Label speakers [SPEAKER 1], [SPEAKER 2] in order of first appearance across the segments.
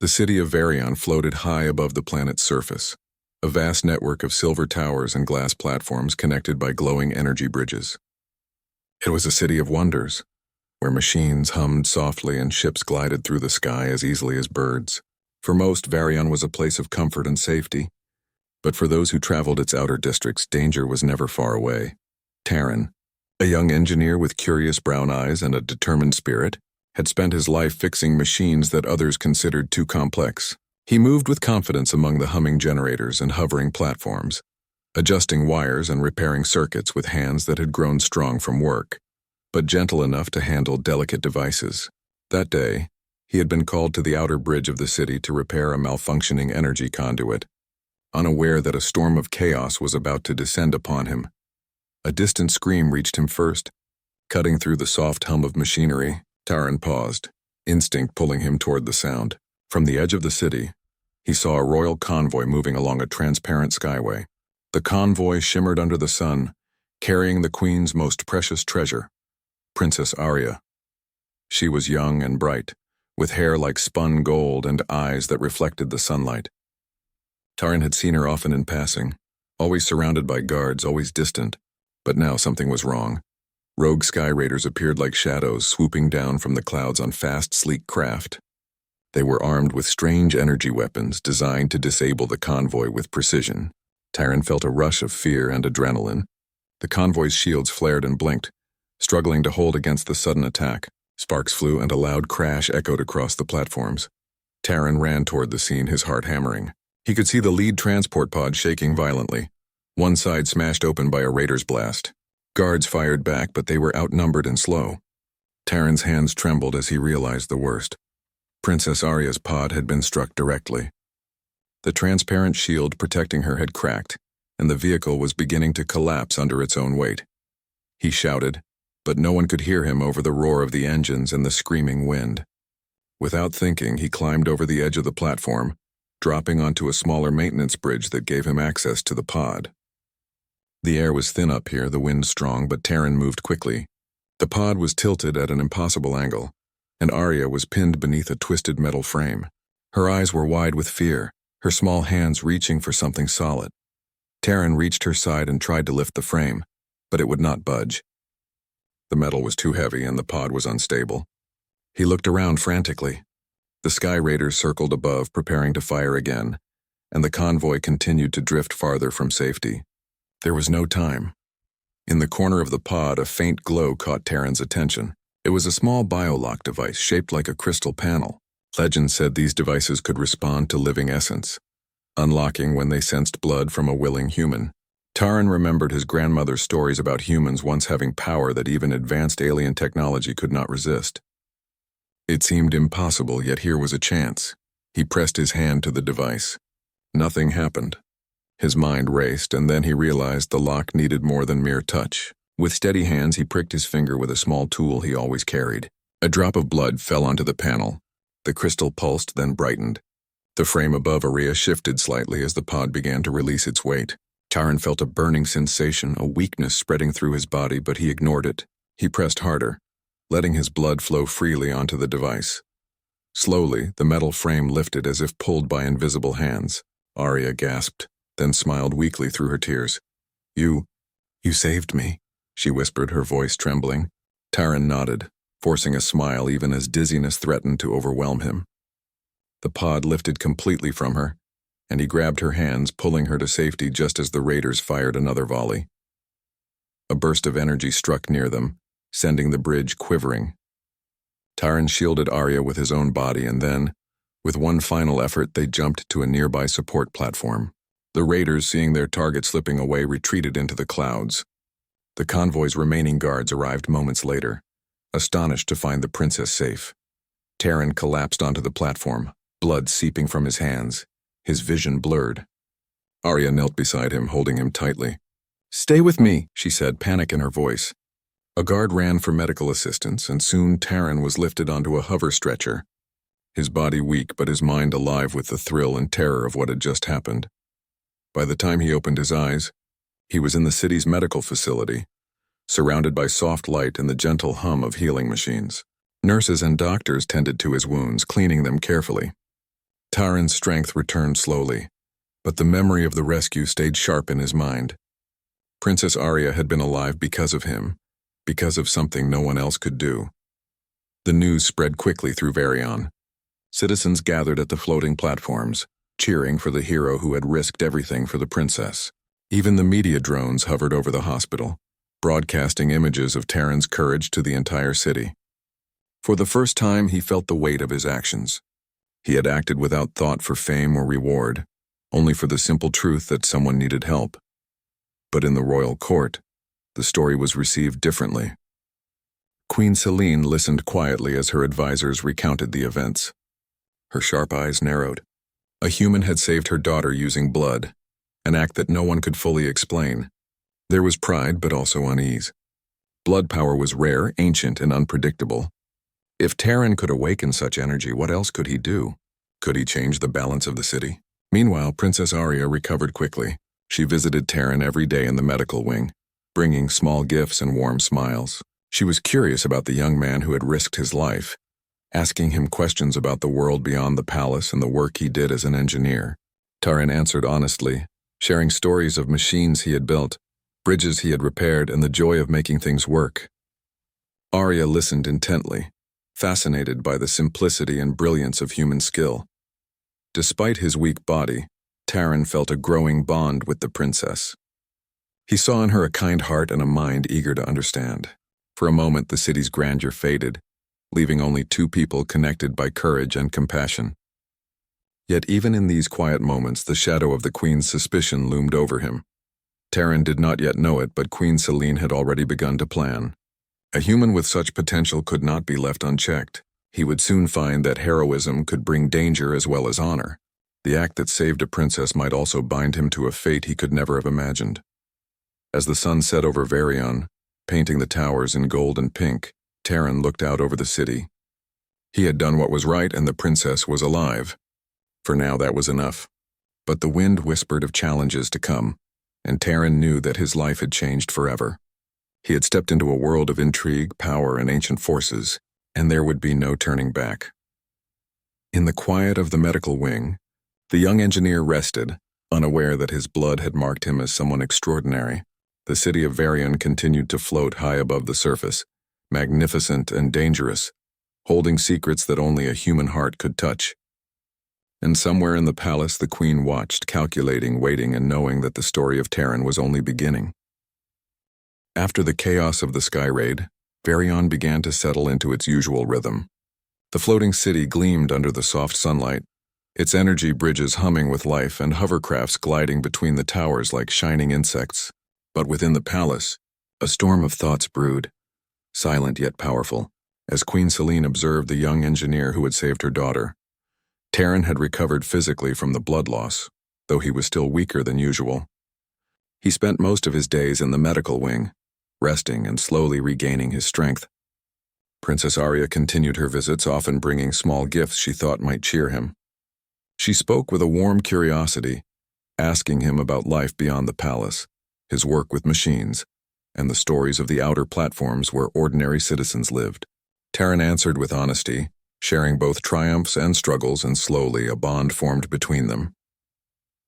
[SPEAKER 1] The city of Varian floated high above the planet's surface, a vast network of silver towers and glass platforms connected by glowing energy bridges. It was a city of wonders, where machines hummed softly and ships glided through the sky as easily as birds. For most, Varian was a place of comfort and safety, but for those who traveled its outer districts, danger was never far away. Terran, a young engineer with curious brown eyes and a determined spirit, had spent his life fixing machines that others considered too complex. He moved with confidence among the humming generators and hovering platforms, adjusting wires and repairing circuits with hands that had grown strong from work, but gentle enough to handle delicate devices. That day, he had been called to the outer bridge of the city to repair a malfunctioning energy conduit, unaware that a storm of chaos was about to descend upon him. A distant scream reached him first. Cutting through the soft hum of machinery, Terran paused, instinct pulling him toward the sound. From the edge of the city, he saw a royal convoy moving along a transparent skyway. The convoy shimmered under the sun, carrying the queen's most precious treasure, Princess Arya. She was young and bright, with hair like spun gold and eyes that reflected the sunlight. Terran had seen her often in passing, always surrounded by guards, always distant, but now something was wrong. Rogue sky raiders appeared like shadows swooping down from the clouds on fast, sleek craft. They were armed with strange energy weapons designed to disable the convoy with precision. Terran felt a rush of fear and adrenaline. The convoy's shields flared and blinked, struggling to hold against the sudden attack. Sparks flew and a loud crash echoed across the platforms. Terran ran toward the scene, his heart hammering. He could see the lead transport pod shaking violently, one side smashed open by a raider's blast. Guards fired back, but they were outnumbered and slow. Terran's hands trembled as he realized the worst. Princess Arya's pod had been struck directly. The transparent shield protecting her had cracked, and the vehicle was beginning to collapse under its own weight. He shouted, but no one could hear him over the roar of the engines and the screaming wind. Without thinking, he climbed over the edge of the platform, dropping onto a smaller maintenance bridge that gave him access to the pod. The air was thin up here, the wind strong, but Terran moved quickly. The pod was tilted at an impossible angle, and Arya was pinned beneath a twisted metal frame. Her eyes were wide with fear, her small hands reaching for something solid. Terran reached her side and tried to lift the frame, but it would not budge. The metal was too heavy and the pod was unstable. He looked around frantically. The sky raiders circled above, preparing to fire again, and the convoy continued to drift farther from safety. There was no time. In the corner of the pod, a faint glow caught Terran's attention. It was a small biolock device shaped like a crystal panel. Legend said these devices could respond to living essence, unlocking when they sensed blood from a willing human. Terran remembered his grandmother's stories about humans once having power that even advanced alien technology could not resist. It seemed impossible, yet here was a chance. He pressed his hand to the device. Nothing happened. His mind raced, and then he realized the lock needed more than mere touch. With steady hands, he pricked his finger with a small tool he always carried. A drop of blood fell onto the panel. The crystal pulsed, then brightened. The frame above Arya shifted slightly as the pod began to release its weight. Terran felt a burning sensation, a weakness spreading through his body, but he ignored it. He pressed harder, letting his blood flow freely onto the device. Slowly, the metal frame lifted as if pulled by invisible hands. Arya gasped, then smiled weakly through her tears. You saved me," she whispered, her voice trembling. Terran nodded, forcing a smile even as dizziness threatened to overwhelm him. The pod lifted completely from her, and he grabbed her hands, pulling her to safety just as the raiders fired another volley. A burst of energy struck near them, sending the bridge quivering. Terran shielded Arya with his own body, and then, with one final effort, they jumped to a nearby support platform. The raiders, seeing their target slipping away, retreated into the clouds. The convoy's remaining guards arrived moments later, astonished to find the princess safe. Terran collapsed onto the platform, blood seeping from his hands, his vision blurred. Arya knelt beside him, holding him tightly. "Stay with me," she said, panic in her voice. A guard ran for medical assistance, and soon Terran was lifted onto a hover stretcher, his body weak but his mind alive with the thrill and terror of what had just happened. By the time he opened his eyes, he was in the city's medical facility, surrounded by soft light and the gentle hum of healing machines. Nurses and doctors tended to his wounds, cleaning them carefully. Taran's strength returned slowly, but the memory of the rescue stayed sharp in his mind. Princess Arya had been alive because of him, because of something no one else could do. The news spread quickly through Varian. Citizens gathered at the floating platforms, cheering for the hero who had risked everything for the princess. Even the media drones hovered over the hospital, broadcasting images of Taran's courage to the entire city. For the first time, he felt the weight of his actions. He had acted without thought for fame or reward, only for the simple truth that someone needed help. But in the royal court, the story was received differently. Queen Selene listened quietly as her advisors recounted the events. Her sharp eyes narrowed. A human had saved her daughter using blood, an act that no one could fully explain. There was pride, but also unease. Blood power was rare, ancient, and unpredictable. If Taran could awaken such energy, what else could he do? Could he change the balance of the city? Meanwhile, Princess Arya recovered quickly. She visited Taran every day in the medical wing, bringing small gifts and warm smiles. She was curious about the young man who had risked his life, asking him questions about the world beyond the palace and the work he did as an engineer. Taran answered honestly, sharing stories of machines he had built, bridges he had repaired, and the joy of making things work. Arya listened intently, fascinated by the simplicity and brilliance of human skill. Despite his weak body, Taran felt a growing bond with the princess. He saw in her a kind heart and a mind eager to understand. For a moment, the city's grandeur faded, leaving only two people connected by courage and compassion. Yet even in these quiet moments, the shadow of the queen's suspicion loomed over him. Taran did not yet know it, but Queen Selene had already begun to plan. A human with such potential could not be left unchecked. He would soon find that heroism could bring danger as well as honor. The act that saved a princess might also bind him to a fate he could never have imagined. As the sun set over Varian, painting the towers in gold and pink, Taran looked out over the city. He had done what was right, and the princess was alive. For now, that was enough. But the wind whispered of challenges to come, and Taran knew that his life had changed forever. He had stepped into a world of intrigue, power, and ancient forces, and there would be no turning back. In the quiet of the medical wing, the young engineer rested, unaware that his blood had marked him as someone extraordinary. The city of Varian continued to float high above the surface, magnificent and dangerous, holding secrets that only a human heart could touch. And somewhere in the palace, the queen watched, calculating, waiting, and knowing that the story of Taran was only beginning. After the chaos of the sky raid, Varian began to settle into its usual rhythm. The floating city gleamed under the soft sunlight, its energy bridges humming with life and hovercrafts gliding between the towers like shining insects. But within the palace, a storm of thoughts brewed, silent yet powerful, as Queen Selene observed the young engineer who had saved her daughter. Taran had recovered physically from the blood loss, though he was still weaker than usual. He spent most of his days in the medical wing, resting and slowly regaining his strength. Princess Arya continued her visits, often bringing small gifts she thought might cheer him. She spoke with a warm curiosity, asking him about life beyond the palace, his work with machines, and the stories of the outer platforms where ordinary citizens lived. Taran answered with honesty, sharing both triumphs and struggles, and slowly a bond formed between them.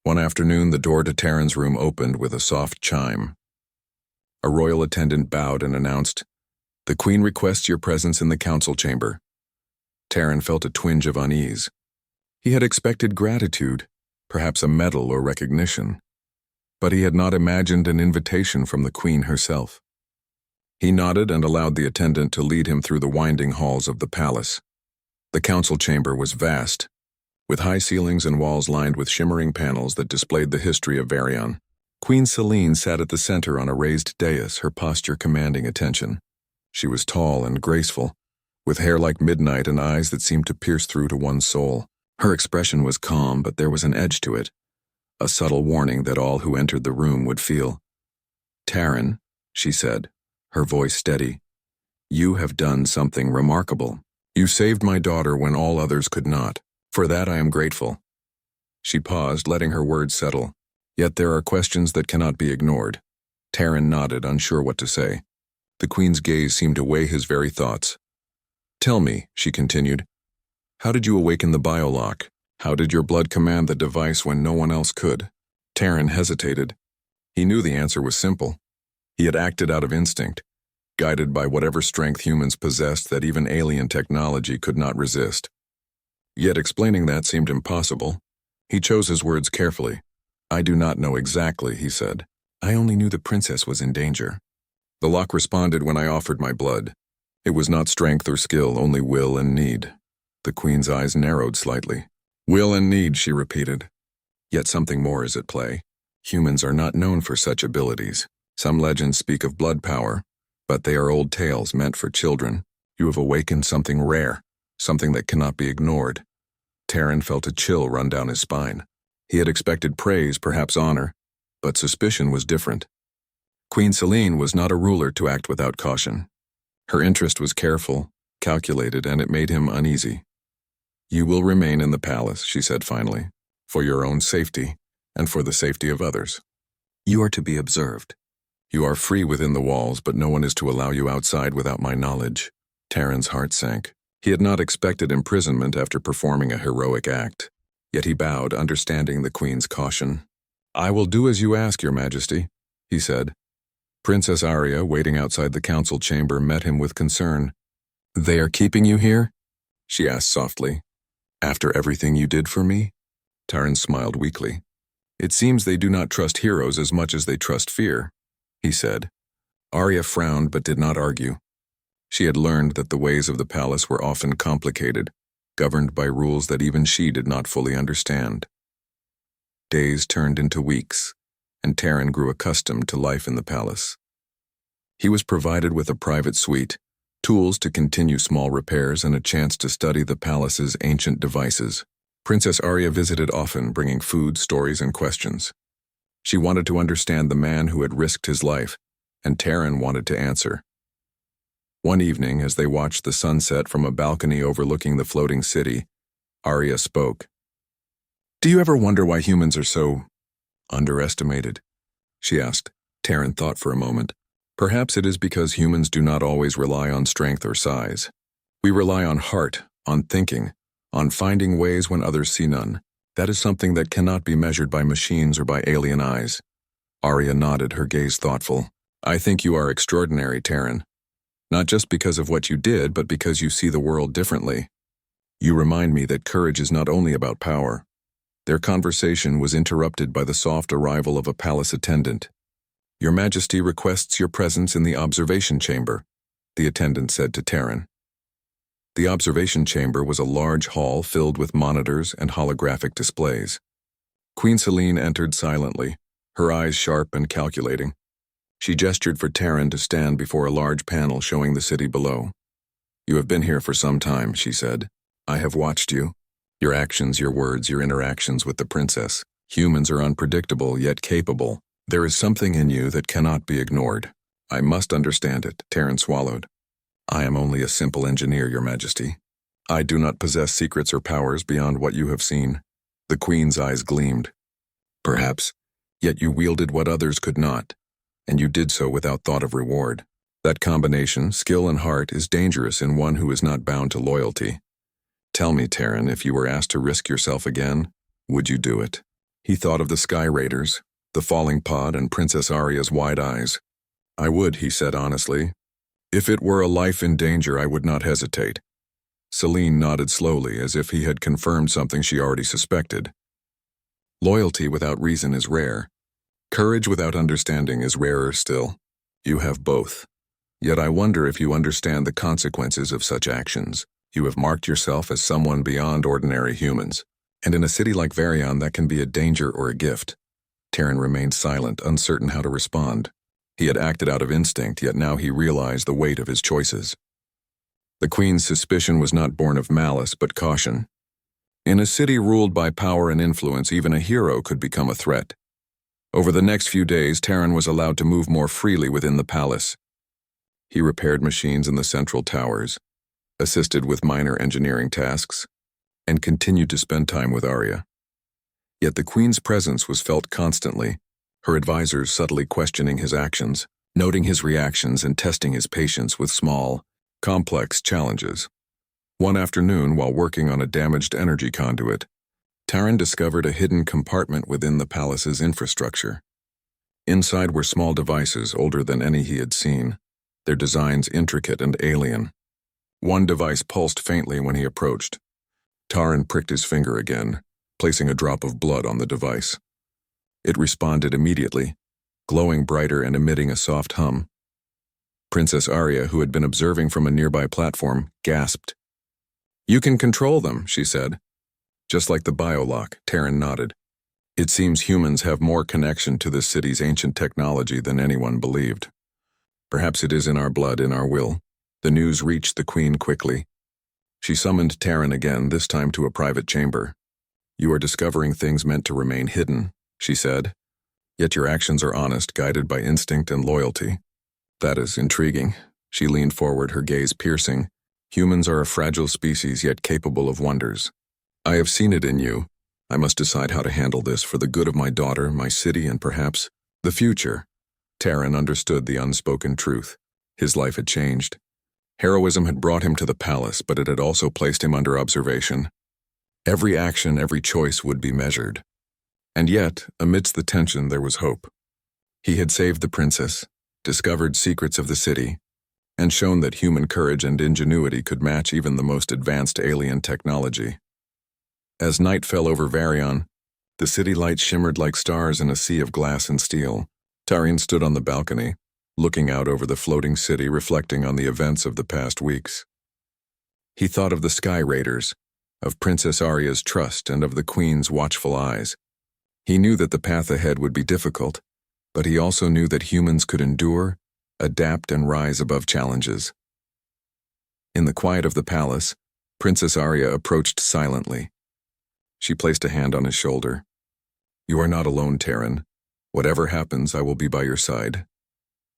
[SPEAKER 1] One afternoon, the door to Taran's room opened with a soft chime. A royal attendant bowed and announced, "The Queen requests your presence in the council chamber." Taran felt a twinge of unease. He had expected gratitude, perhaps a medal or recognition, but he had not imagined an invitation from the Queen herself. He nodded and allowed the attendant to lead him through the winding halls of the palace. The council chamber was vast, with high ceilings and walls lined with shimmering panels that displayed the history of Varian. Queen Selene sat at the center on a raised dais, her posture commanding attention. She was tall and graceful, with hair like midnight and eyes that seemed to pierce through to one's soul. Her expression was calm, but there was an edge to it, a subtle warning that all who entered the room would feel. "Taran," she said, her voice steady, "you have done something remarkable. You saved my daughter when all others could not. For that I am grateful." She paused, letting her words settle. Yet there are questions that cannot be ignored. Taran nodded, unsure what to say. The Queen's gaze seemed to weigh his very thoughts. "Tell me," she continued, "how did you awaken the biolock? How did your blood command the device when no one else could? Terran hesitated. He knew the answer was simple. He had acted out of instinct, guided by whatever strength humans possessed that even alien technology could not resist. Yet explaining that seemed impossible. He chose his words carefully. I do not know exactly, he said. I only knew the princess was in danger. The lock responded when I offered my blood. It was not strength or skill, only will and need. The queen's eyes narrowed slightly. Will and need, she repeated. Yet something more is at play. Humans are not known for such abilities. Some legends speak of blood power, but they are old tales meant for children. You have awakened something rare, something that cannot be ignored. Terran felt a chill run down his spine. He had expected praise, perhaps honor, but suspicion was different. Queen Selene was not a ruler to act without caution. Her interest was careful, calculated, and it made him uneasy. You will remain in the palace, she said finally, for your own safety and for the safety of others. You are to be observed. You are free within the walls, but no one is to allow you outside without my knowledge. Terran's heart sank. He had not expected imprisonment after performing a heroic act, yet he bowed, understanding the queen's caution. I will do as you ask, your majesty, he said. Princess Arya, waiting outside the council chamber, met him with concern. They are keeping you here? She asked softly. After everything you did for me? Terran smiled weakly. It seems they do not trust heroes as much as they trust fear, he said. Arya frowned but did not argue. She had learned that the ways of the palace were often complicated, governed by rules that even she did not fully understand. Days turned into weeks, and Terran grew accustomed to life in the palace. He was provided with a private suite, tools to continue small repairs, and a chance to study the palace's ancient devices. Princess Arya visited often, bringing food, stories, and questions. She wanted to understand the man who had risked his life, and Terran wanted to answer. One evening, as they watched the sunset from a balcony overlooking the floating city, Arya spoke. Do you ever wonder why humans are so underestimated? She asked. Terran thought for a moment. Perhaps it is because humans do not always rely on strength or size. We rely on heart, on thinking, on finding ways when others see none. That is something that cannot be measured by machines or by alien eyes. Arya nodded, her gaze thoughtful. I think you are extraordinary, Terran. Not just because of what you did, but because you see the world differently. You remind me that courage is not only about power. Their conversation was interrupted by the soft arrival of a palace attendant. Your Majesty requests your presence in the observation chamber, the attendant said to Terran. The observation chamber was a large hall filled with monitors and holographic displays. Queen Selene entered silently, her eyes sharp and calculating. She gestured for Terran to stand before a large panel showing the city below. You have been here for some time, she said. I have watched you. Your actions, your words, your interactions with the princess. Humans are unpredictable, yet capable. There is something in you that cannot be ignored. I must understand it, Terran swallowed. I am only a simple engineer, your majesty. I do not possess secrets or powers beyond what you have seen. The queen's eyes gleamed. Perhaps, yet you wielded what others could not, and you did so without thought of reward. That combination, skill and heart, is dangerous in one who is not bound to loyalty. Tell me, Terran, if you were asked to risk yourself again, would you do it? He thought of the Sky Raiders, the falling pod, and Princess Arya's wide eyes. I would, he said honestly. If it were a life in danger, I would not hesitate. Selene nodded slowly, as if he had confirmed something she already suspected. Loyalty without reason is rare. Courage without understanding is rarer still. You have both. Yet I wonder if you understand the consequences of such actions. You have marked yourself as someone beyond ordinary humans. And in a city like Varian, that can be a danger or a gift. Terran remained silent, uncertain how to respond. He had acted out of instinct, yet now he realized the weight of his choices. The queen's suspicion was not born of malice, but caution. In a city ruled by power and influence, even a hero could become a threat. Over the next few days, Terran was allowed to move more freely within the palace. He repaired machines in the central towers, assisted with minor engineering tasks, and continued to spend time with Arya. Yet the queen's presence was felt constantly, her advisors subtly questioning his actions, noting his reactions and testing his patience with small, complex challenges. One afternoon, while working on a damaged energy conduit, Taran discovered a hidden compartment within the palace's infrastructure. Inside were small devices older than any he had seen, their designs intricate and alien. One device pulsed faintly when he approached. Taran pricked his finger again, placing a drop of blood on the device. It responded immediately, glowing brighter and emitting a soft hum. Princess Arya, who had been observing from a nearby platform, gasped. "You can control them," she said. "Just like the biolock," Taran nodded. "It seems humans have more connection to this city's ancient technology than anyone believed. Perhaps it is in our blood, in our will." The news reached the queen quickly. She summoned Taran again, this time to a private chamber. "You are discovering things meant to remain hidden," she said. "Yet your actions are honest, guided by instinct and loyalty." "That is intriguing." She leaned forward, her gaze piercing. "Humans are a fragile species, yet capable of wonders. I have seen it in you. I must decide how to handle this for the good of my daughter, my city, and perhaps the future." Taran understood the unspoken truth. His life had changed. Heroism had brought him to the palace, but it had also placed him under observation. Every action, every choice would be measured. And yet, amidst the tension, there was hope. He had saved the princess, discovered secrets of the city, and shown that human courage and ingenuity could match even the most advanced alien technology. As night fell over Varian, the city lights shimmered like stars in a sea of glass and steel. Taran stood on the balcony, looking out over the floating city, reflecting on the events of the past weeks. He thought of the Sky Raiders, of Princess Arya's trust, and of the Queen's watchful eyes. He knew that the path ahead would be difficult, but he also knew that humans could endure, adapt, and rise above challenges. In the quiet of the palace, Princess Arya approached silently. She placed a hand on his shoulder. "You are not alone, Taran. Whatever happens, I will be by your side."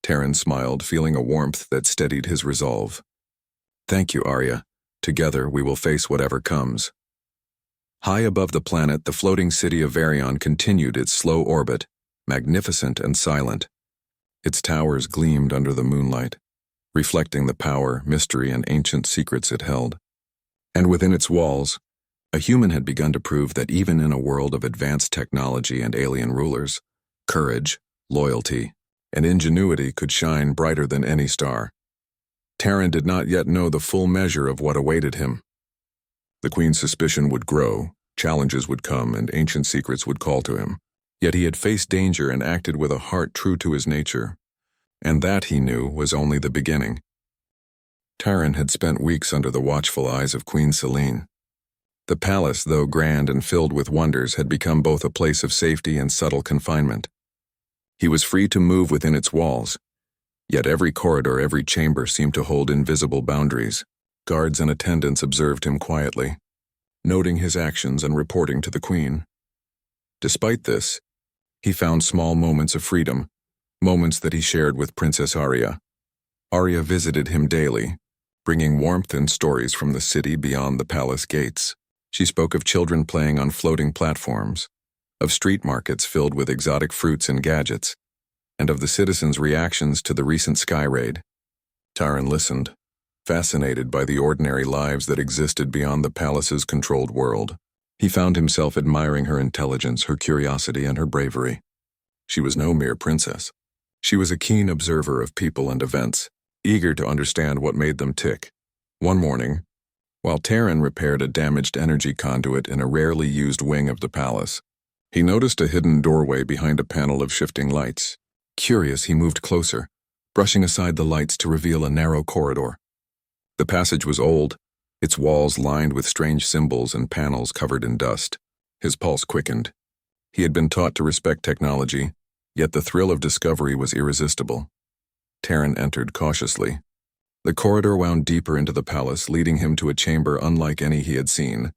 [SPEAKER 1] Taran smiled, feeling a warmth that steadied his resolve. "Thank you, Arya. Together, we will face whatever comes." High above the planet, the floating city of Varian continued its slow orbit, magnificent and silent. Its towers gleamed under the moonlight, reflecting the power, mystery, and ancient secrets it held. And within its walls, a human had begun to prove that even in a world of advanced technology and alien rulers, courage, loyalty, and ingenuity could shine brighter than any star. Taran did not yet know the full measure of what awaited him. The Queen's suspicion would grow, challenges would come, and ancient secrets would call to him. Yet he had faced danger and acted with a heart true to his nature. And that, he knew, was only the beginning. Taran had spent weeks under the watchful eyes of Queen Selene. The palace, though grand and filled with wonders, had become both a place of safety and subtle confinement. He was free to move within its walls, yet every corridor, every chamber seemed to hold invisible boundaries. Guards and attendants observed him quietly, noting his actions and reporting to the Queen. Despite this, he found small moments of freedom, moments that he shared with Princess Arya. Arya visited him daily, bringing warmth and stories from the city beyond the palace gates. She spoke of children playing on floating platforms, of street markets filled with exotic fruits and gadgets, and of the citizens' reactions to the recent sky raid. Taran listened, fascinated by the ordinary lives that existed beyond the palace's controlled world. He found himself admiring her intelligence, her curiosity, and her bravery. She was no mere princess. She was a keen observer of people and events, eager to understand what made them tick. One morning, while Taran repaired a damaged energy conduit in a rarely used wing of the palace, he noticed a hidden doorway behind a panel of shifting lights. Curious, he moved closer, brushing aside the lights to reveal a narrow corridor. The passage was old, its walls lined with strange symbols and panels covered in dust. His pulse quickened. He had been taught to respect technology, yet the thrill of discovery was irresistible. Taran entered cautiously. The corridor wound deeper into the palace, leading him to a chamber unlike any he had seen.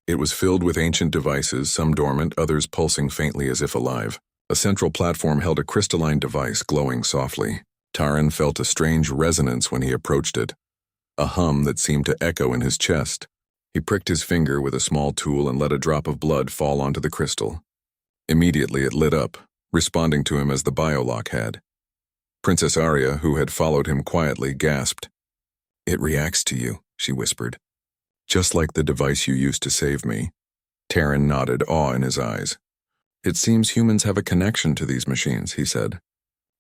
[SPEAKER 1] It was filled with ancient devices, some dormant, others pulsing faintly as if alive. A central platform held a crystalline device glowing softly. Taran felt a strange resonance when he approached it, a hum that seemed to echo in his chest. He pricked his finger with a small tool and let a drop of blood fall onto the crystal. Immediately it lit up, responding to him as the biolock had. Princess Arya, who had followed him quietly, gasped. "It reacts to you," she whispered. "Just like the device you used to save me." Taryn nodded, awe in his eyes. It seems humans have a connection to these machines, he said.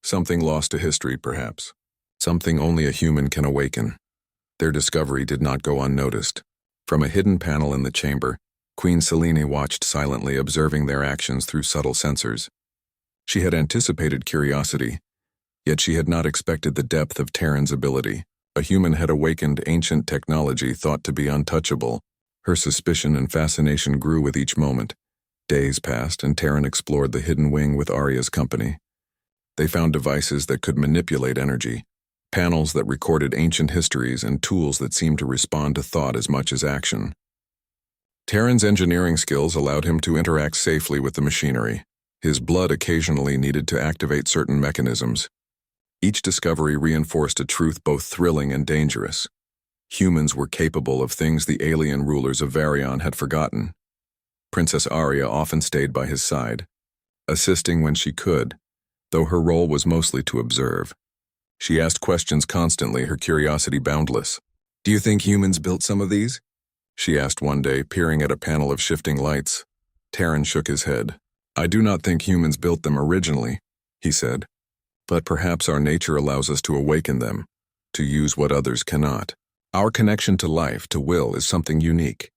[SPEAKER 1] Something lost to history, perhaps. Something only a human can awaken. Their discovery did not go unnoticed. From a hidden panel in the chamber, Queen Selene watched silently, observing their actions through subtle sensors. She had anticipated curiosity, yet she had not expected the depth of Taryn's ability. A human had awakened ancient technology thought to be untouchable. Her suspicion and fascination grew with each moment. Days passed, and Taryn explored the hidden wing with Arya's company. They found devices that could manipulate energy, panels that recorded ancient histories, and tools that seemed to respond to thought as much as action. Taryn's engineering skills allowed him to interact safely with the machinery. His blood occasionally needed to activate certain mechanisms. Each discovery reinforced a truth both thrilling and dangerous. Humans were capable of things the alien rulers of Varian had forgotten. Princess Arya often stayed by his side, assisting when she could, though her role was mostly to observe. She asked questions constantly, her curiosity boundless. "Do you think humans built some of these?" she asked one day, peering at a panel of shifting lights. Taryn shook his head. "I do not think humans built them originally," he said. "But perhaps our nature allows us to awaken them, to use what others cannot. Our connection to life, to will, is something unique."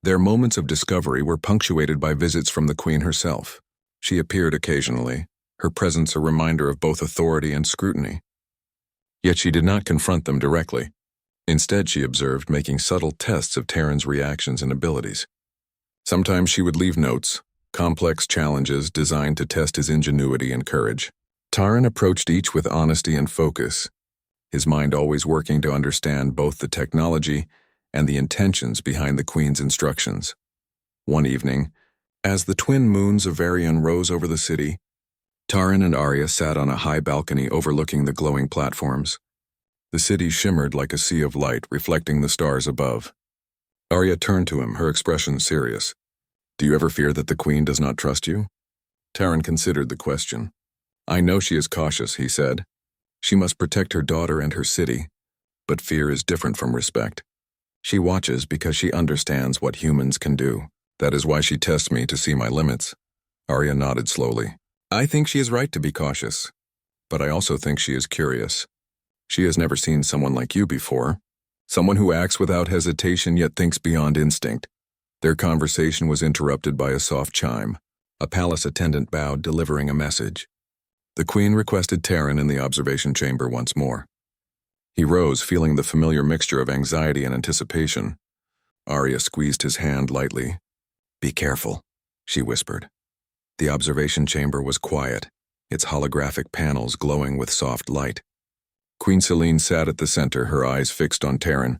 [SPEAKER 1] Their moments of discovery were punctuated by visits from the Queen herself. She appeared occasionally, her presence a reminder of both authority and scrutiny. Yet she did not confront them directly. Instead, she observed, making subtle tests of Taryn's reactions and abilities. Sometimes she would leave notes, complex challenges designed to test his ingenuity and courage. Taryn approached each with honesty and focus, his mind always working to understand both the technology and the intentions behind the Queen's instructions. One evening, as the twin moons of Varian rose over the city, Taryn and Arya sat on a high balcony overlooking the glowing platforms. The city shimmered like a sea of light, reflecting the stars above. Arya turned to him, her expression serious. "Do you ever fear that the Queen does not trust you?" Taryn considered the question. "I know she is cautious," he said. "She must protect her daughter and her city, but fear is different from respect. She watches because she understands what humans can do. That is why she tests me to see my limits." Arya nodded slowly. "I think she is right to be cautious, but I also think she is curious. She has never seen someone like you before, someone who acts without hesitation yet thinks beyond instinct." Their conversation was interrupted by a soft chime. A palace attendant bowed, delivering a message. The Queen requested Taryn in the observation chamber once more. He rose, feeling the familiar mixture of anxiety and anticipation. Arya squeezed his hand lightly. "Be careful," she whispered. The observation chamber was quiet, its holographic panels glowing with soft light. Queen Selene sat at the center, her eyes fixed on Taryn.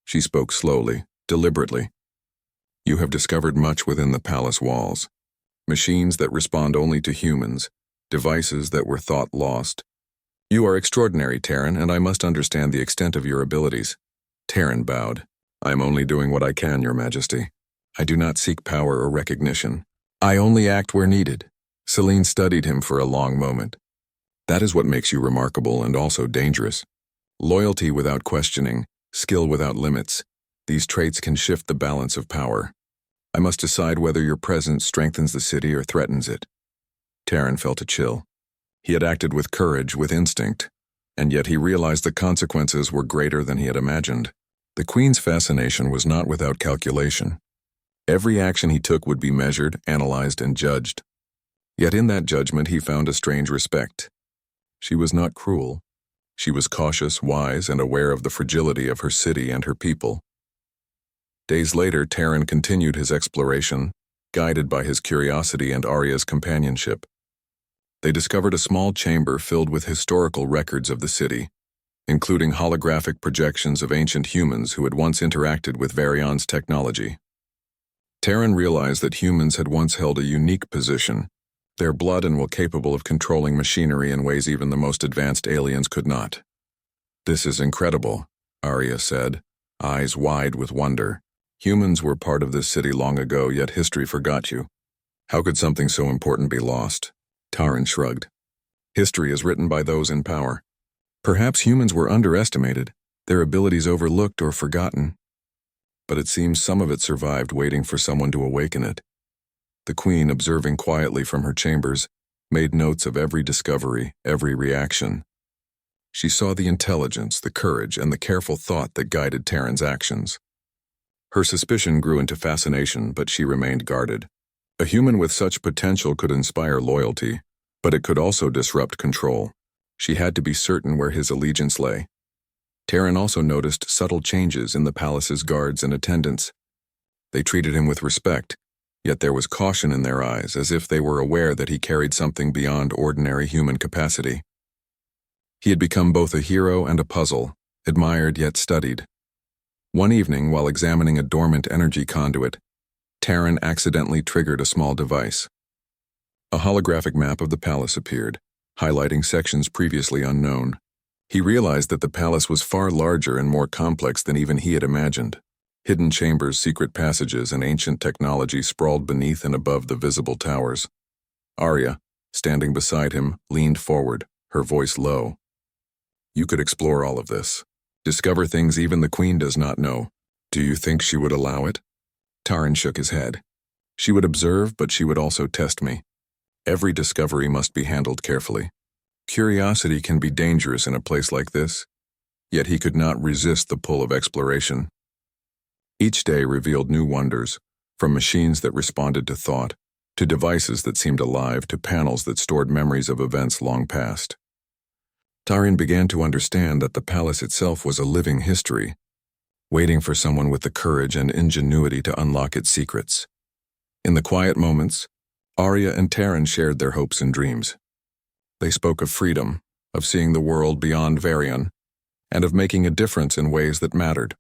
[SPEAKER 1] She spoke slowly, deliberately. "You have discovered much within the palace walls. Machines that respond only to humans, devices that were thought lost. You are extraordinary, Taryn, and I must understand the extent of your abilities." Taryn bowed. "I am only doing what I can, Your Majesty. I do not seek power or recognition. I only act where needed." Selene studied him for a long moment. "That is what makes you remarkable and also dangerous. Loyalty without questioning, skill without limits. These traits can shift the balance of power. I must decide whether your presence strengthens the city or threatens it." Taryn felt a chill. He had acted with courage, with instinct, and yet he realized the consequences were greater than he had imagined. The Queen's fascination was not without calculation. Every action he took would be measured, analyzed, and judged. Yet in that judgment he found a strange respect. She was not cruel. She was cautious, wise, and aware of the fragility of her city and her people. Days later, Taryn continued his exploration, guided by his curiosity and Arya's companionship. They discovered a small chamber filled with historical records of the city, including holographic projections of ancient humans who had once interacted with Varian's technology. Taryn realized that humans had once held a unique position, their blood and will capable of controlling machinery in ways even the most advanced aliens could not. "This is incredible," Arya said, eyes wide with wonder. "Humans were part of this city long ago, yet history forgot you. How could something so important be lost?" Taryn shrugged. "History is written by those in power. Perhaps humans were underestimated, their abilities overlooked or forgotten. but it seems some of it survived waiting for someone to awaken it. The queen, observing quietly from her chambers, made notes of every discovery, every reaction. She saw the intelligence, the courage, and the careful thought that guided Terran's actions. Her suspicion grew into fascination, but she remained guarded. A human with such potential could inspire loyalty, but it could also disrupt control. She had to be certain where his allegiance lay. Terran also noticed subtle changes in the palace's guards and attendants. They treated him with respect, yet there was caution in their eyes, as if they were aware that he carried something beyond ordinary human capacity. He had become both a hero and a puzzle, admired yet studied. One evening, while examining a dormant energy conduit, Terran accidentally triggered a small device. A holographic map of the palace appeared, highlighting sections previously unknown. He realized that the palace was far larger and more complex than even he had imagined. Hidden chambers, secret passages, and ancient technology sprawled beneath and above the visible towers. Arya, standing beside him, leaned forward, her voice low. "You could explore all of this. Discover things even the Queen does not know. Do you think she would allow it?" Taran shook his head. "She would observe, but she would also test me. Every discovery must be handled carefully. Curiosity can be dangerous in a place like this, yet he could not resist the pull of exploration." Each day revealed new wonders, from machines that responded to thought, to devices that seemed alive, to panels that stored memories of events long past. Taran began to understand that the palace itself was a living history, waiting for someone with the courage and ingenuity to unlock its secrets. In the quiet moments, Arya and Terran shared their hopes and dreams. They spoke of freedom, of seeing the world beyond Varian, and of making a difference in ways that mattered.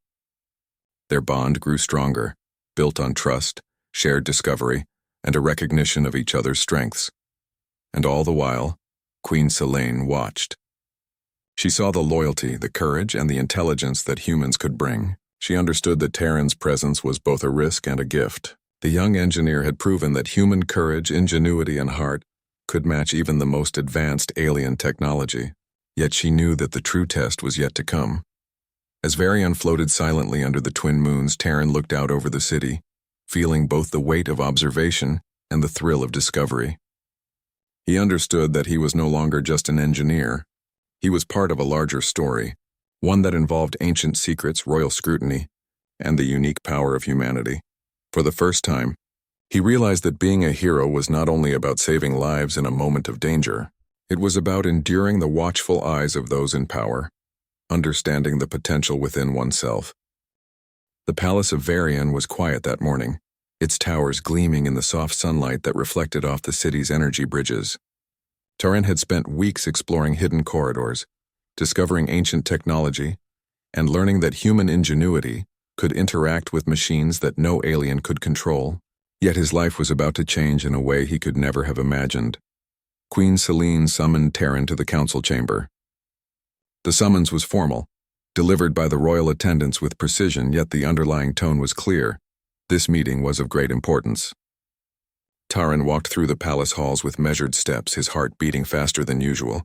[SPEAKER 1] Their bond grew stronger, built on trust, shared discovery, and a recognition of each other's strengths. And all the while, Queen Selene watched. She saw the loyalty, the courage, and the intelligence that humans could bring. She understood that Terran's presence was both a risk and a gift. The young engineer had proven that human courage, ingenuity, and heart could match even the most advanced alien technology. Yet she knew that the true test was yet to come. As Varian floated silently under the twin moons, Terran looked out over the city, feeling both the weight of observation and the thrill of discovery. He understood that he was no longer just an engineer. He was part of a larger story, one that involved ancient secrets, royal scrutiny, and the unique power of humanity. For the first time, he realized that being a hero was not only about saving lives in a moment of danger. It was about enduring the watchful eyes of those in power, understanding the potential within oneself. The Palace of Varian was quiet that morning, its towers gleaming in the soft sunlight that reflected off the city's energy bridges. Taran had spent weeks exploring hidden corridors, discovering ancient technology, and learning that human ingenuity could interact with machines that no alien could control. Yet his life was about to change in a way he could never have imagined. Queen Selene summoned Taran to the council chamber. The summons was formal, delivered by the royal attendants with precision, yet the underlying tone was clear. This meeting was of great importance. Taran walked through the palace halls with measured steps, his heart beating faster than usual.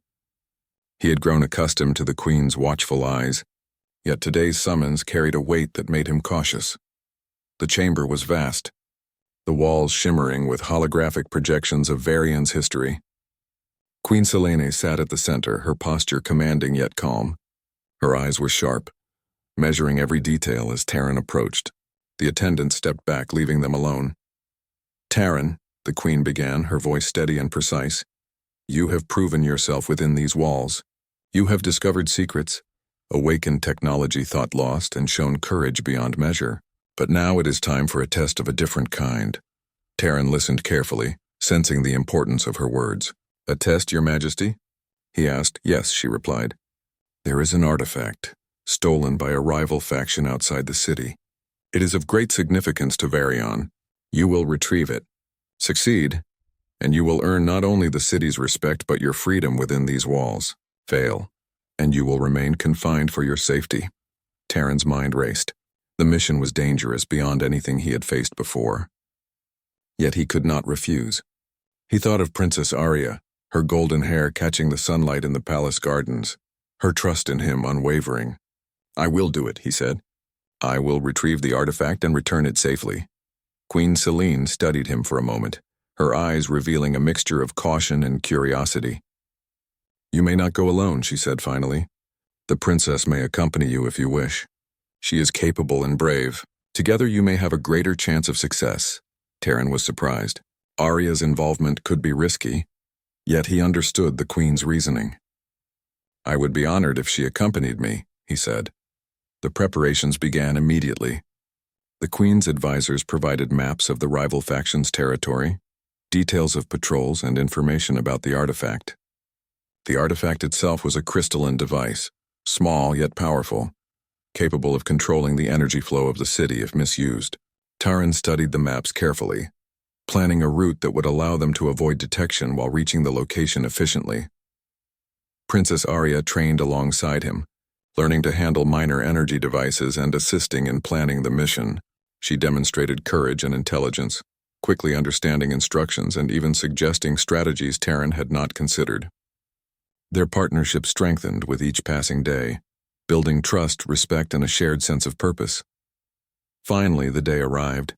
[SPEAKER 1] He had grown accustomed to the queen's watchful eyes, yet today's summons carried a weight that made him cautious. The chamber was vast, the walls shimmering with holographic projections of Varian's history. Queen Selene sat at the center, her posture commanding yet calm. Her eyes were sharp, measuring every detail as Taran approached. The attendants stepped back, leaving them alone. "Taran," the queen began, her voice steady and precise, "you have proven yourself within these walls. You have discovered secrets, awakened technology thought lost, and shown courage beyond measure. But now it is time for a test of a different kind." Taran listened carefully, sensing the importance of her words. "A test, Your Majesty?" he asked. "Yes," she replied. "There is an artifact, stolen by a rival faction outside the city. It is of great significance to Varian. You will retrieve it. Succeed, and you will earn not only the city's respect but your freedom within these walls. Fail, and you will remain confined for your safety." Taran's mind raced. The mission was dangerous beyond anything he had faced before. Yet he could not refuse. He thought of Princess Arya, her golden hair catching the sunlight in the palace gardens, her trust in him unwavering. "I will do it," he said. I will retrieve the artifact and return it safely. Queen Selene studied him for a moment, her eyes revealing a mixture of caution and curiosity. You may not go alone, she said finally. The princess may accompany you if you wish. She is capable and brave. Together you may have a greater chance of success. Terran was surprised. Arya's involvement could be risky, yet he understood the queen's reasoning. I would be honored if she accompanied me, he said. The preparations began immediately. The queen's advisors provided maps of the rival faction's territory, details of patrols, and information about the artifact. The artifact itself was a crystalline device, small yet powerful, capable of controlling the energy flow of the city if misused. Taran studied the maps carefully, planning a route that would allow them to avoid detection while reaching the location efficiently. Princess Arya trained alongside him, learning to handle minor energy devices and assisting in planning the mission. She demonstrated courage and intelligence, quickly understanding instructions and even suggesting strategies Taran had not considered. Their partnership strengthened with each passing day, building trust, respect, and a shared sense of purpose. Finally, the day arrived.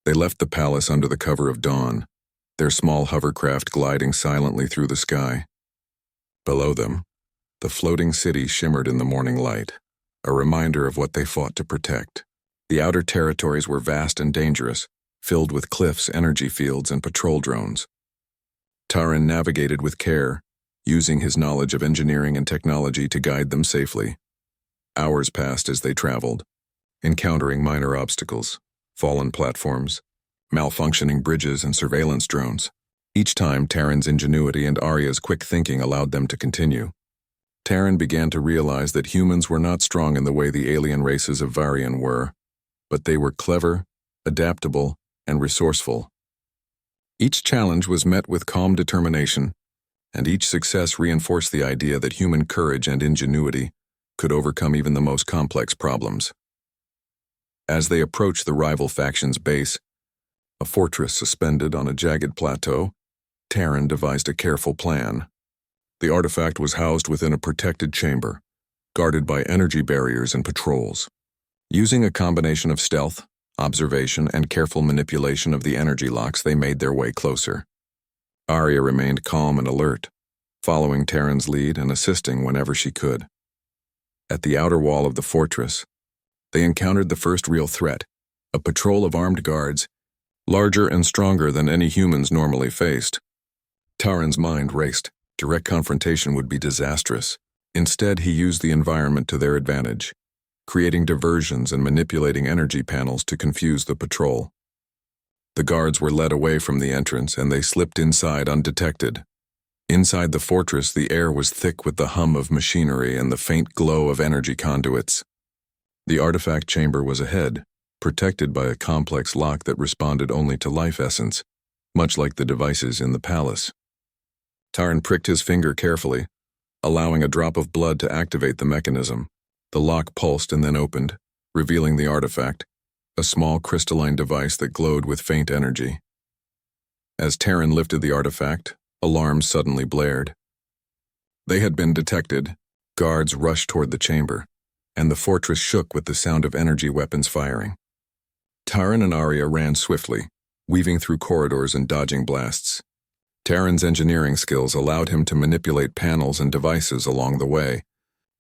[SPEAKER 1] They left the palace under the cover of dawn, their small hovercraft gliding silently through the sky. Below them, the floating city shimmered in the morning light, a reminder of what they fought to protect. The outer territories were vast and dangerous, filled with cliffs, energy fields, and patrol drones. Taran navigated with care, using his knowledge of engineering and technology to guide them safely. Hours passed as they traveled, encountering minor obstacles, fallen platforms, malfunctioning bridges, and surveillance drones. Each time, Taran's ingenuity and Arya's quick thinking allowed them to continue. Taran began to realize that humans were not strong in the way the alien races of Varian were, but they were clever, adaptable, and resourceful. Each challenge was met with calm determination, and each success reinforced the idea that human courage and ingenuity could overcome even the most complex problems. As they approached the rival faction's base, a fortress suspended on a jagged plateau, Taran devised a careful plan. The artifact was housed within a protected chamber, guarded by energy barriers and patrols. Using a combination of stealth, observation, and careful manipulation of the energy locks, they made their way closer. Arya remained calm and alert, following Taran's lead and assisting whenever she could. At the outer wall of the fortress, they encountered the first real threat, a patrol of armed guards, larger and stronger than any humans normally faced. Taran's mind raced. Direct confrontation would be disastrous. Instead, he used the environment to their advantage, creating diversions and manipulating energy panels to confuse the patrol. The guards were led away from the entrance and they slipped inside undetected. Inside the fortress, the air was thick with the hum of machinery and the faint glow of energy conduits. The artifact chamber was ahead, protected by a complex lock that responded only to life essence, much like the devices in the palace. Taran pricked his finger carefully, allowing a drop of blood to activate the mechanism. The lock pulsed and then opened, revealing the artifact, a small crystalline device that glowed with faint energy. As Taran lifted the artifact, alarms suddenly blared. They had been detected. Guards rushed toward the chamber, and the fortress shook with the sound of energy weapons firing. Taran and Arya ran swiftly, weaving through corridors and dodging blasts. Taran's engineering skills allowed him to manipulate panels and devices along the way,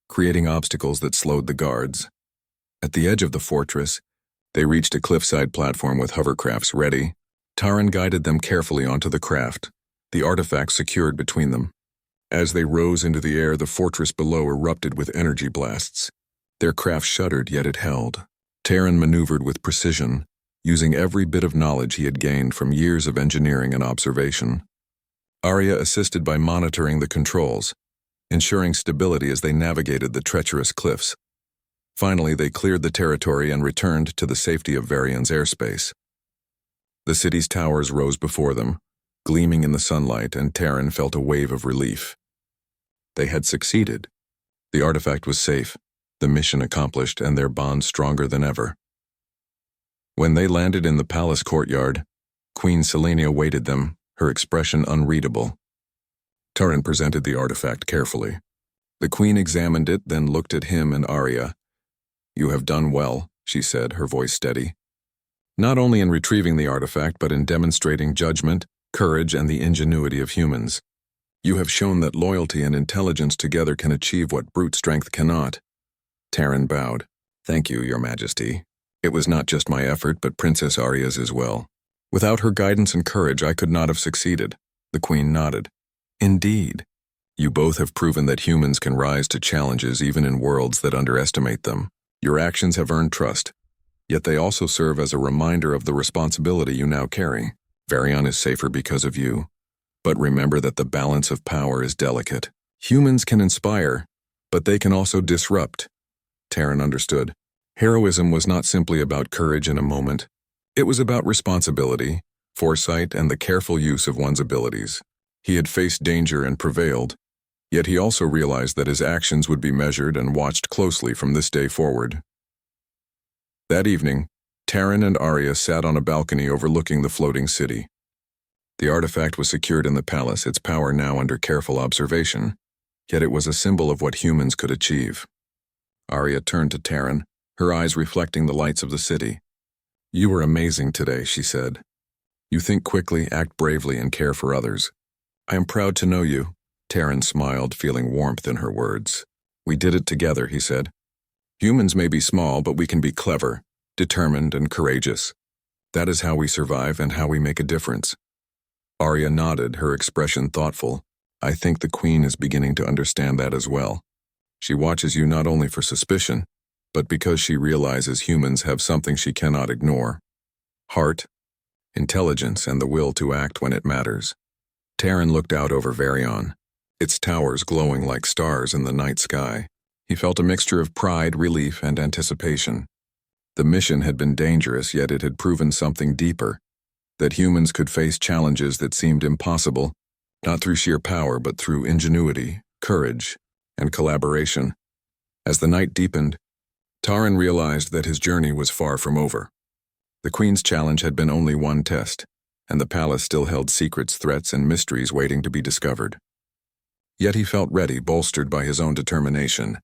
[SPEAKER 1] creating obstacles that slowed the guards. At the edge of the fortress, they reached a cliffside platform with hovercrafts ready. Taran guided them carefully onto the craft, the artifact secured between them. As they rose into the air, the fortress below erupted with energy blasts. Their craft shuddered, yet it held. Taran maneuvered with precision, using every bit of knowledge he had gained from years of engineering and observation. Arya assisted by monitoring the controls, ensuring stability as they navigated the treacherous cliffs. Finally, they cleared the territory and returned to the safety of Varian's airspace. The city's towers rose before them, gleaming in the sunlight, and Taran felt a wave of relief. They had succeeded. The artifact was safe, the mission accomplished, and their bond stronger than ever. When they landed in the palace courtyard, Queen Selene awaited them, her expression unreadable. Taran presented the artifact carefully. The queen examined it, then looked at him and Arya. "You have done well," she said, her voice steady. Not only in retrieving the artifact, but in demonstrating judgment, courage, and the ingenuity of humans. You have shown that loyalty and intelligence together can achieve what brute strength cannot. Terran bowed. Thank you, Your Majesty. It was not just my effort, but Princess Arya's as well. Without her guidance and courage, I could not have succeeded. The Queen nodded. Indeed. You both have proven that humans can rise to challenges even in worlds that underestimate them. Your actions have earned trust, yet they also serve as a reminder of the responsibility you now carry. Varian is safer because of you. But remember that the balance of power is delicate. Humans can inspire, but they can also disrupt. Terran understood. Heroism was not simply about courage in a moment. It was about responsibility, foresight, and the careful use of one's abilities. He had faced danger and prevailed, yet he also realized that his actions would be measured and watched closely from this day forward. That evening, Terran and Arya sat on a balcony overlooking the floating city. The artifact was secured in the palace, its power now under careful observation, yet it was a symbol of what humans could achieve. Arya turned to Terran, her eyes reflecting the lights of the city. You were amazing today, she said. You think quickly, act bravely, and care for others. I am proud to know you. Terran smiled, feeling warmth in her words. We did it together, he said. Humans may be small, but we can be clever, determined, and courageous. That is how we survive and how we make a difference. Arya nodded, her expression thoughtful. I think the Queen is beginning to understand that as well. She watches you not only for suspicion, but because she realizes humans have something she cannot ignore. Heart, intelligence, and the will to act when it matters. Terran looked out over Varian, its towers glowing like stars in the night sky. He felt a mixture of pride, relief, and anticipation. The mission had been dangerous, yet it had proven something deeper, that humans could face challenges that seemed impossible, not through sheer power, but through ingenuity, courage, and collaboration. As the night deepened, Terran realized that his journey was far from over. The Queen's challenge had been only one test, and the palace still held secrets, threats, and mysteries waiting to be discovered. Yet he felt ready, bolstered by his own determination.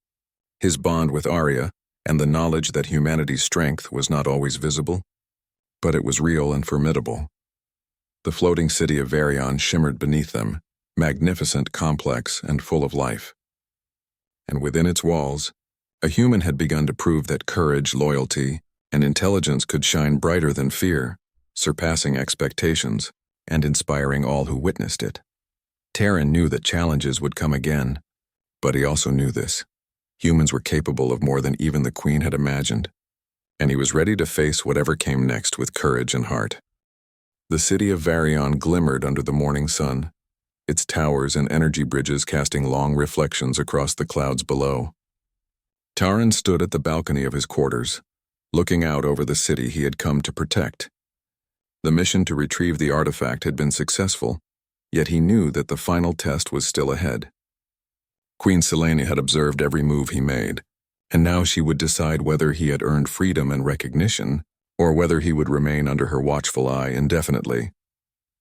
[SPEAKER 1] His bond with Arya, and the knowledge that humanity's strength was not always visible, but it was real and formidable. The floating city of Varian shimmered beneath them, magnificent, complex, and full of life. And within its walls, a human had begun to prove that courage, loyalty, and intelligence could shine brighter than fear, surpassing expectations and inspiring all who witnessed it. Terran knew that challenges would come again, but he also knew this. Humans were capable of more than even the Queen had imagined, and he was ready to face whatever came next with courage and heart. The city of Varian glimmered under the morning sun, its towers and energy bridges casting long reflections across the clouds below. Terran stood at the balcony of his quarters, looking out over the city he had come to protect. The mission to retrieve the artifact had been successful, yet he knew that the final test was still ahead. Queen Selene had observed every move he made, and now she would decide whether he had earned freedom and recognition, or whether he would remain under her watchful eye indefinitely.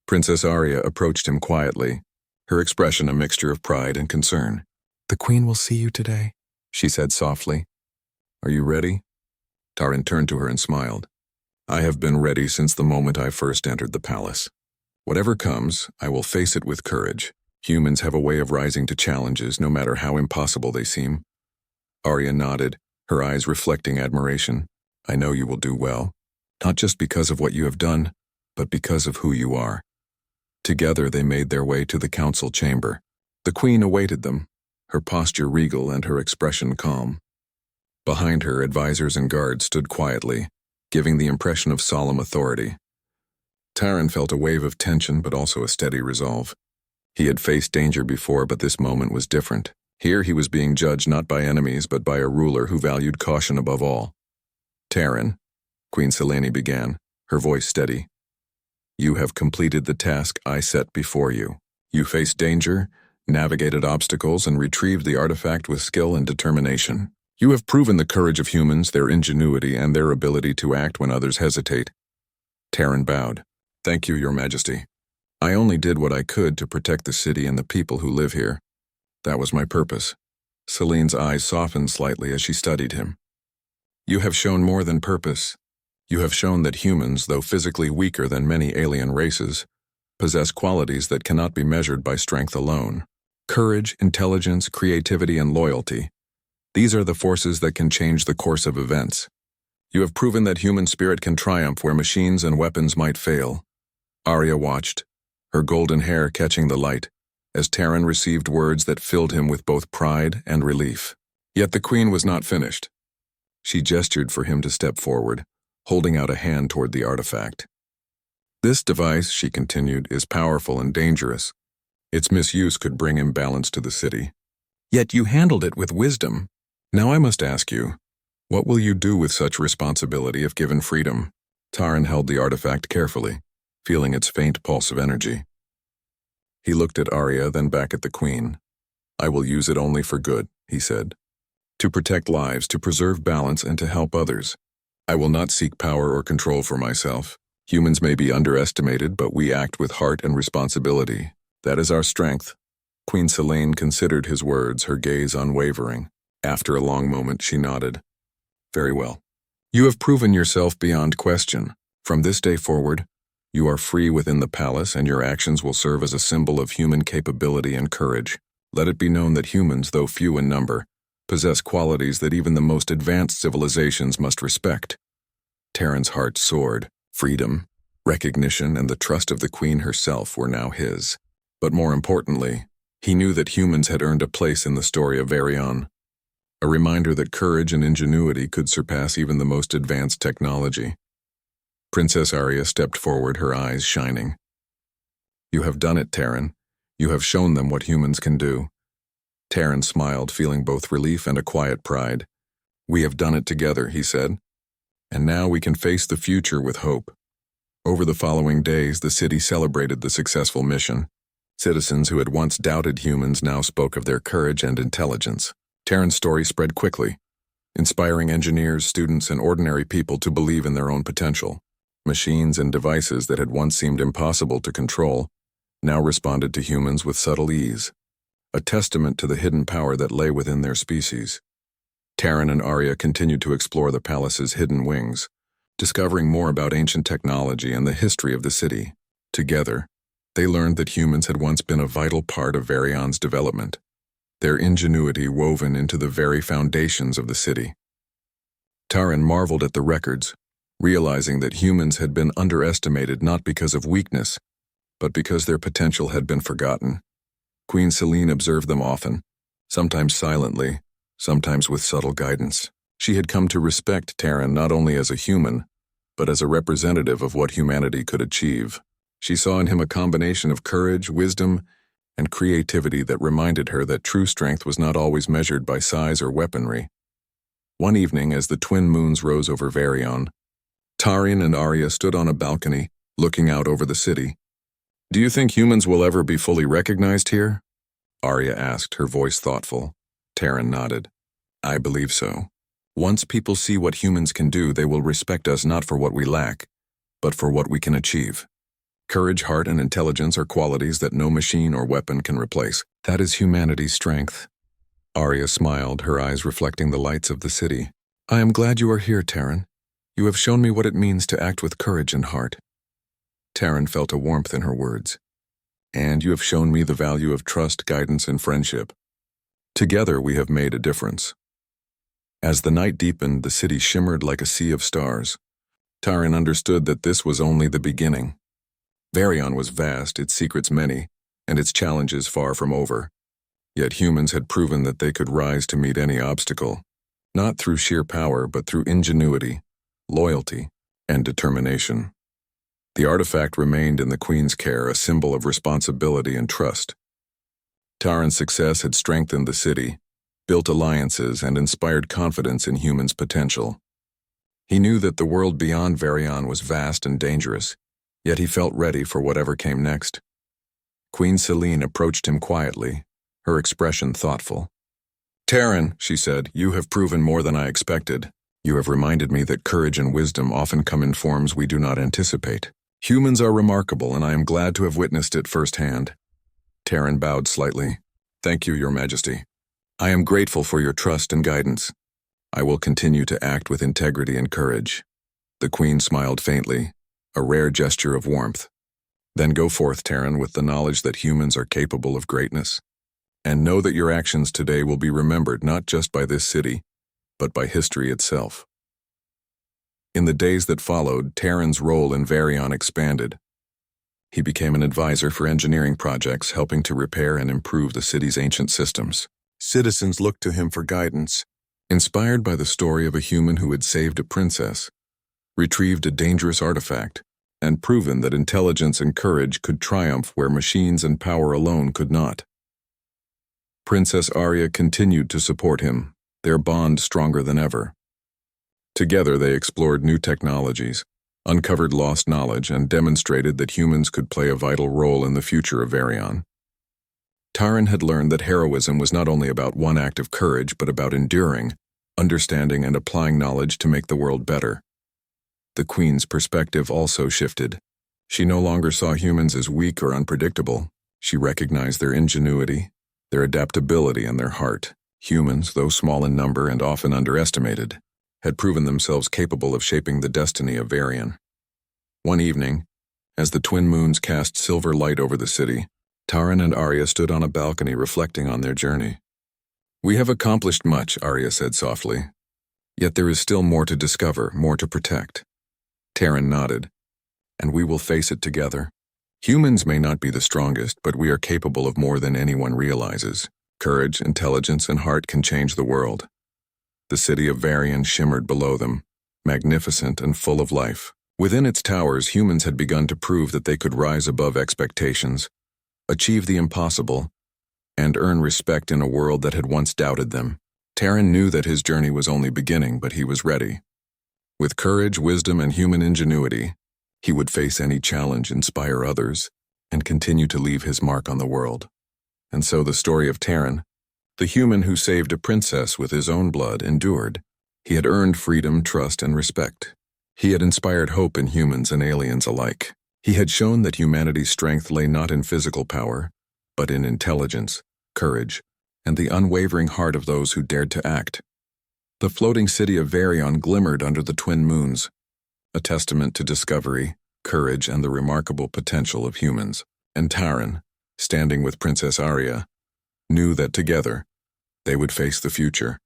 [SPEAKER 1] Princess Arya approached him quietly, her expression a mixture of pride and concern. The Queen will see you today, she said softly. Are you ready? Terran turned to her and smiled. I have been ready since the moment I first entered the palace. Whatever comes, I will face it with courage. Humans have a way of rising to challenges, no matter how impossible they seem. Arya nodded, her eyes reflecting admiration. I know you will do well, not just because of what you have done, but because of who you are. Together they made their way to the council chamber. The Queen awaited them, her posture regal and her expression calm. Behind her, advisors and guards stood quietly, giving the impression of solemn authority. Terran felt a wave of tension, but also a steady resolve. He had faced danger before, but this moment was different. Here he was being judged not by enemies, but by a ruler who valued caution above all. Terran, Queen Selene began, her voice steady. You have completed the task I set before you. You faced danger, navigated obstacles, and retrieved the artifact with skill and determination. You have proven the courage of humans, their ingenuity, and their ability to act when others hesitate. Terran bowed. Thank you, Your Majesty. I only did what I could to protect the city and the people who live here. That was my purpose. Selene's eyes softened slightly as she studied him. You have shown more than purpose. You have shown that humans, though physically weaker than many alien races, possess qualities that cannot be measured by strength alone. Courage, intelligence, creativity, and loyalty. These are the forces that can change the course of events. You have proven that human spirit can triumph where machines and weapons might fail. Arya watched, her golden hair catching the light, as Terran received words that filled him with both pride and relief. Yet the queen was not finished. She gestured for him to step forward, holding out a hand toward the artifact. This device, she continued, is powerful and dangerous. Its misuse could bring imbalance to the city. Yet you handled it with wisdom. Now I must ask you, what will you do with such responsibility if given freedom? Taran held the artifact carefully, feeling its faint pulse of energy. He looked at Arya, then back at the queen. I will use it only for good, he said. To protect lives, to preserve balance, and to help others. I will not seek power or control for myself. Humans may be underestimated, but we act with heart and responsibility. That is our strength. Queen Selene considered his words, her gaze unwavering. After a long moment, she nodded. Very well. You have proven yourself beyond question. From this day forward, you are free within the palace, and your actions will serve as a symbol of human capability and courage. Let it be known that humans, though few in number, possess qualities that even the most advanced civilizations must respect. Terran's heart soared. Freedom, recognition, and the trust of the queen herself were now his. But more importantly, he knew that humans had earned a place in the story of Varian. A reminder that courage and ingenuity could surpass even the most advanced technology. Princess Arya stepped forward, her eyes shining. You have done it, Terran. You have shown them what humans can do. Terran smiled, feeling both relief and a quiet pride. We have done it together, he said. And now we can face the future with hope. Over the following days, the city celebrated the successful mission. Citizens who had once doubted humans now spoke of their courage and intelligence. Terran's story spread quickly, inspiring engineers, students, and ordinary people to believe in their own potential. Machines and devices that had once seemed impossible to control now responded to humans with subtle ease, a testament to the hidden power that lay within their species. Terran and Arya continued to explore the palace's hidden wings, discovering more about ancient technology and the history of the city. Together, they learned that humans had once been a vital part of Varian's development, their ingenuity woven into the very foundations of the city. Taran marveled at the records, realizing that humans had been underestimated not because of weakness, but because their potential had been forgotten. Queen Selene observed them often, sometimes silently, sometimes with subtle guidance. She had come to respect Taran not only as a human, but as a representative of what humanity could achieve. She saw in him a combination of courage, wisdom, and creativity that reminded her that true strength was not always measured by size or weaponry. One evening, as the twin moons rose over Varian, Taran and Arya stood on a balcony, looking out over the city. Do you think humans will ever be fully recognized here? Arya asked, her voice thoughtful. Taran nodded. I believe so. Once people see what humans can do, they will respect us not for what we lack, but for what we can achieve. Courage, heart, and intelligence are qualities that no machine or weapon can replace. That is humanity's strength. Arya smiled, her eyes reflecting the lights of the city. I am glad you are here, Taran. You have shown me what it means to act with courage and heart. Taran felt a warmth in her words. And you have shown me the value of trust, guidance, and friendship. Together we have made a difference. As the night deepened, the city shimmered like a sea of stars. Taran understood that this was only the beginning. Varian was vast, its secrets many, and its challenges far from over. Yet humans had proven that they could rise to meet any obstacle, not through sheer power, but through ingenuity, loyalty, and determination. The artifact remained in the Queen's care, a symbol of responsibility and trust. Taran's success had strengthened the city, built alliances, and inspired confidence in humans' potential. He knew that the world beyond Varian was vast and dangerous, yet he felt ready for whatever came next. Queen Selene approached him quietly, her expression thoughtful. Taran, she said, you have proven more than I expected. You have reminded me that courage and wisdom often come in forms we do not anticipate. Humans are remarkable, and I am glad to have witnessed it firsthand. Taran bowed slightly. Thank you, Your Majesty. I am grateful for your trust and guidance. I will continue to act with integrity and courage." The queen smiled faintly, a rare gesture of warmth. "Then go forth, Terran, with the knowledge that humans are capable of greatness. And know that your actions today will be remembered not just by this city, but by history itself." In the days that followed, Terran's role in Varian expanded. He became an advisor for engineering projects, helping to repair and improve the city's ancient systems. Citizens looked to him for guidance, inspired by the story of a human who had saved a princess, retrieved a dangerous artifact, and proven that intelligence and courage could triumph where machines and power alone could not. Princess Arya continued to support him, their bond stronger than ever. Together they explored new technologies, uncovered lost knowledge, and demonstrated that humans could play a vital role in the future of Varian. Taran had learned that heroism was not only about one act of courage, but about enduring, understanding, and applying knowledge to make the world better. The queen's perspective also shifted. She no longer saw humans as weak or unpredictable. She recognized their ingenuity, their adaptability, and their heart. Humans, though small in number and often underestimated, had proven themselves capable of shaping the destiny of Varian. One evening, as the twin moons cast silver light over the city, Taran and Arya stood on a balcony reflecting on their journey. "We have accomplished much," Arya said softly. "Yet there is still more to discover, more to protect." Taran nodded. "And we will face it together. Humans may not be the strongest, but we are capable of more than anyone realizes. Courage, intelligence, and heart can change the world." The city of Varian shimmered below them, magnificent and full of life. Within its towers, humans had begun to prove that they could rise above expectations, achieve the impossible, and earn respect in a world that had once doubted them. Taran knew that his journey was only beginning, but he was ready. With courage, wisdom, and human ingenuity, he would face any challenge, inspire others, and continue to leave his mark on the world. And so the story of Taran, the human who saved a princess with his own blood, endured. He had earned freedom, trust, and respect. He had inspired hope in humans and aliens alike. He had shown that humanity's strength lay not in physical power, but in intelligence, courage, and the unwavering heart of those who dared to act. The floating city of Varian glimmered under the twin moons, a testament to discovery, courage, and the remarkable potential of humans. And Taran, standing with Princess Arya, knew that together they would face the future,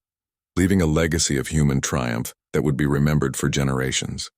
[SPEAKER 1] leaving a legacy of human triumph that would be remembered for generations.